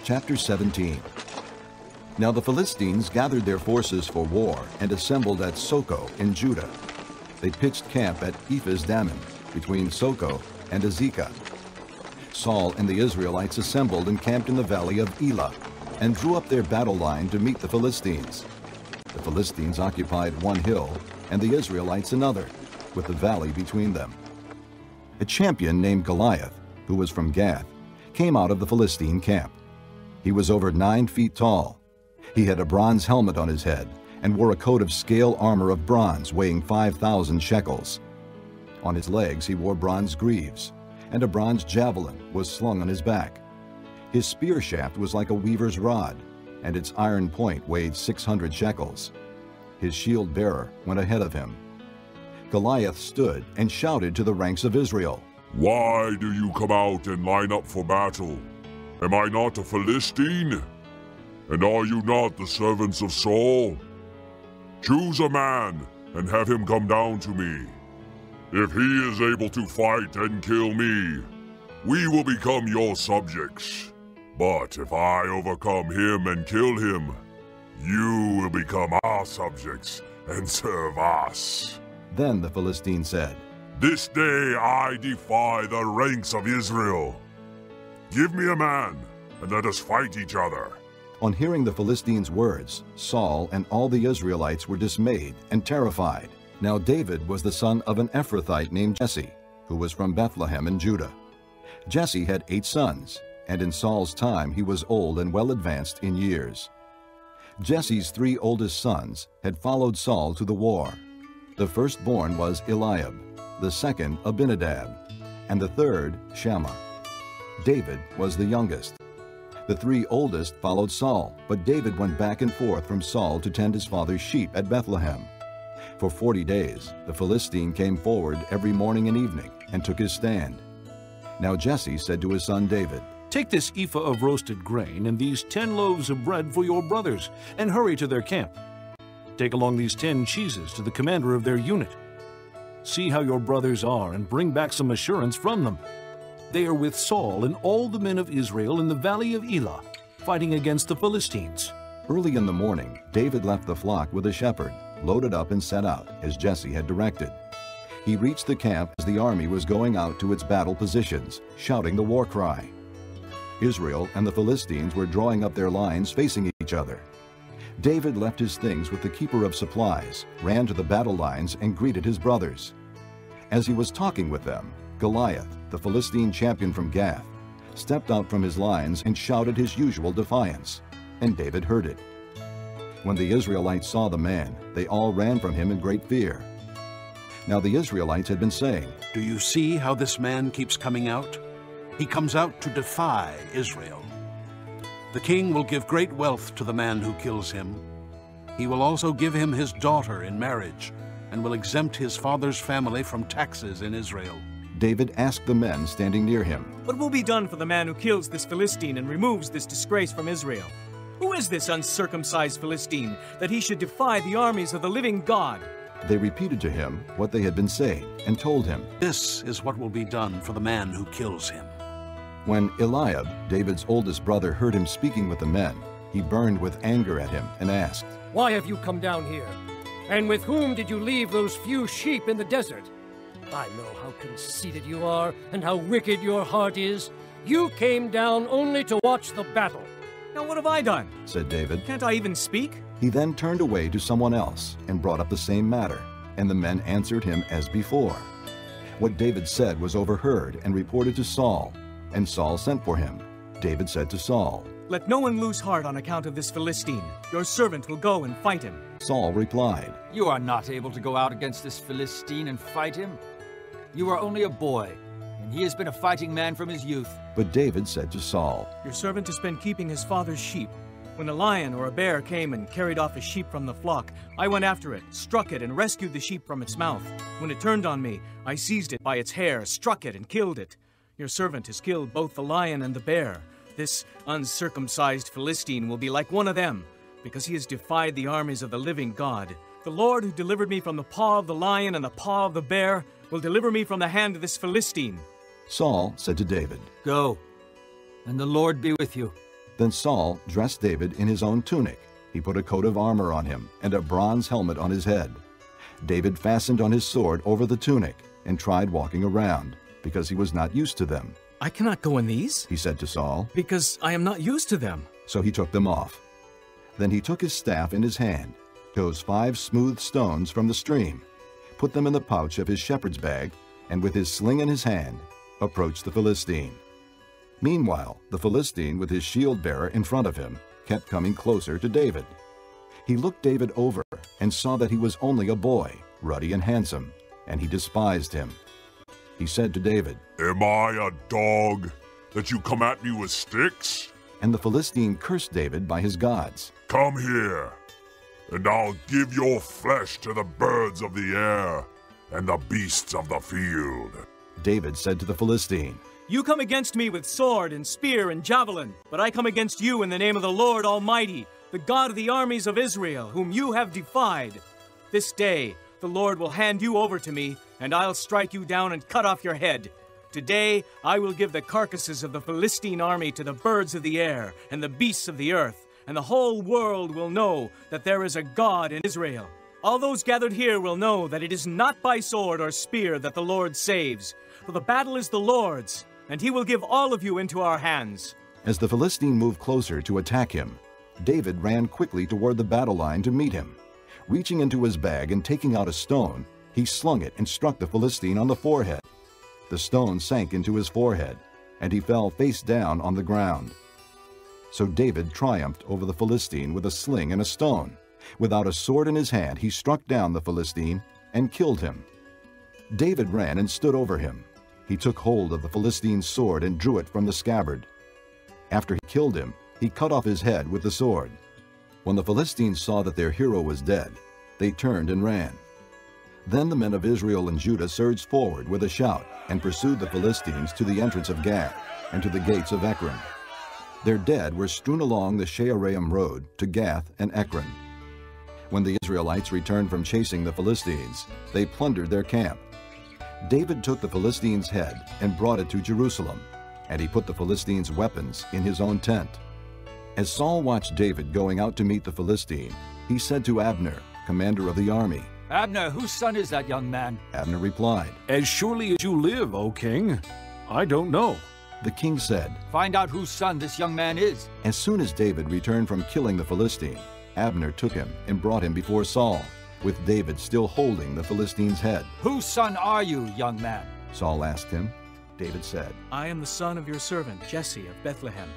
Chapter 17. Now the Philistines gathered their forces for war and assembled at Soko in Judah. They pitched camp at Ephes-dammim, between Soko and Azekah. Saul and the Israelites assembled and camped in the valley of Elah, and drew up their battle line to meet the Philistines. The Philistines occupied one hill, and the Israelites another, with the valley between them. A champion named Goliath, who was from Gath, came out of the Philistine camp. He was over 9 feet tall. He had a bronze helmet on his head and wore a coat of scale armor of bronze weighing 5,000 shekels. On his legs he wore bronze greaves, and a bronze javelin was slung on his back. His spear shaft was like a weaver's rod, and its iron point weighed 600 shekels. His shield bearer went ahead of him. Goliath stood and shouted to the ranks of Israel, "Why do you come out and line up for battle? Am I not a Philistine? And are you not the servants of Saul? Choose a man and have him come down to me. If he is able to fight and kill me, we will become your subjects. But if I overcome him and kill him, you will become our subjects and serve us." Then the Philistine said, "This day I defy the ranks of Israel. Give me a man, and let us fight each other." On hearing the Philistines' words, Saul and all the Israelites were dismayed and terrified. Now David was the son of an Ephrathite named Jesse, who was from Bethlehem in Judah. Jesse had 8 sons, and in Saul's time he was old and well advanced in years. Jesse's 3 oldest sons had followed Saul to the war. The firstborn was Eliab, the second Abinadab, and the third Shammah. David was the youngest. The 3 oldest followed Saul, but David went back and forth from Saul to tend his father's sheep at Bethlehem. For 40 days the Philistine came forward every morning and evening and took his stand. Now Jesse said to his son David, "Take this ephah of roasted grain and these 10 loaves of bread for your brothers, and hurry to their camp. Take along these 10 cheeses to the commander of their unit. See how your brothers are, and bring back some assurance from them. They are with Saul and all the men of Israel in the valley of Elah, fighting against the Philistines." Early in the morning, David left the flock with a shepherd, loaded up and set out, as Jesse had directed. He reached the camp as the army was going out to its battle positions, shouting the war cry. Israel and the Philistines were drawing up their lines facing each other. David left his things with the keeper of supplies, ran to the battle lines, and greeted his brothers. As he was talking with them, Goliath, the Philistine champion from Gath, stepped out from his lines and shouted his usual defiance, and David heard it. When the Israelites saw the man, they all ran from him in great fear. Now the Israelites had been saying, "Do you see how this man keeps coming out? He comes out to defy Israel. The king will give great wealth to the man who kills him. He will also give him his daughter in marriage, and will exempt his father's family from taxes in Israel." David asked the men standing near him, "What will be done for the man who kills this Philistine and removes this disgrace from Israel? Who is this uncircumcised Philistine, that he should defy the armies of the living God?" They repeated to him what they had been saying and told him, "This is what will be done for the man who kills him." When Eliab, David's oldest brother, heard him speaking with the men, he burned with anger at him and asked, "Why have you come down here? And with whom did you leave those few sheep in the desert? I know how conceited you are and how wicked your heart is. You came down only to watch the battle." "Now what have I done?" said David. "Can't I even speak?" He then turned away to someone else and brought up the same matter, and the men answered him as before. What David said was overheard and reported to Saul, and Saul sent for him. David said to Saul, "Let no one lose heart on account of this Philistine. Your servant will go and fight him." Saul replied, "You are not able to go out against this Philistine and fight him. You are only a boy, and he has been a fighting man from his youth." But David said to Saul, "Your servant has been keeping his father's sheep. When a lion or a bear came and carried off a sheep from the flock, I went after it, struck it, and rescued the sheep from its mouth. When it turned on me, I seized it by its hair, struck it, and killed it. Your servant has killed both the lion and the bear. This uncircumcised Philistine will be like one of them, because he has defied the armies of the living God. The Lord who delivered me from the paw of the lion and the paw of the bear will deliver me from the hand of this Philistine." Saul said to David, "Go, and the Lord be with you." Then Saul dressed David in his own tunic. He put a coat of armor on him and a bronze helmet on his head. David fastened on his sword over the tunic and tried walking around, because he was not used to them. I cannot go in these, He said to Saul. because I am not used to them. So he took them off. Then he took his staff in his hand, chose 5 smooth stones from the stream, put them in the pouch of his shepherd's bag, and with his sling in his hand, approached the Philistine. Meanwhile, the Philistine, with his shield-bearer in front of him, kept coming closer to David. He looked David over and saw that he was only a boy, ruddy and handsome, and he despised him. He said to David, Am I a dog that you come at me with sticks? and the Philistine cursed David by his gods. Come here, and I'll give your flesh to the birds of the air and the beasts of the field. David said to the Philistine, You come against me with sword and spear and javelin, but I come against you in the name of the Lord Almighty, the God of the armies of Israel, whom you have defied. This day the Lord will hand you over to me, and I'll strike you down and cut off your head. Today I will give the carcasses of the Philistine army to the birds of the air and the beasts of the earth, and the whole world will know that there is a God in Israel. All those gathered here will know that it is not by sword or spear that the Lord saves, for the battle is the Lord's, and he will give all of you into our hands. As the Philistine moved closer to attack him, David ran quickly toward the battle line to meet him. Reaching into his bag and taking out a stone, he slung it and struck the Philistine on the forehead. The stone sank into his forehead, and he fell face down on the ground. So David triumphed over the Philistine with a sling and a stone. Without a sword in his hand, he struck down the Philistine and killed him. David ran and stood over him. He took hold of the Philistine's sword and drew it from the scabbard. After he killed him, he cut off his head with the sword. When the Philistines saw that their hero was dead, they turned and ran. Then the men of Israel and Judah surged forward with a shout and pursued the Philistines to the entrance of Gath and to the gates of Ekron. Their dead were strewn along the Shaaraim road to Gath and Ekron. When the Israelites returned from chasing the Philistines, they plundered their camp. David took the Philistine's head and brought it to Jerusalem, and he put the Philistine's weapons in his own tent. As Saul watched David going out to meet the Philistine, he said to Abner, commander of the army, Abner, whose son is that young man? Abner replied, As surely as you live, O king, I don't know. The king said, Find out whose son this young man is. As soon as David returned from killing the Philistine, Abner took him and brought him before Saul, with David still holding the Philistine's head. Whose son are you, young man? Saul asked him. David said, I am the son of your servant Jesse of Bethlehem.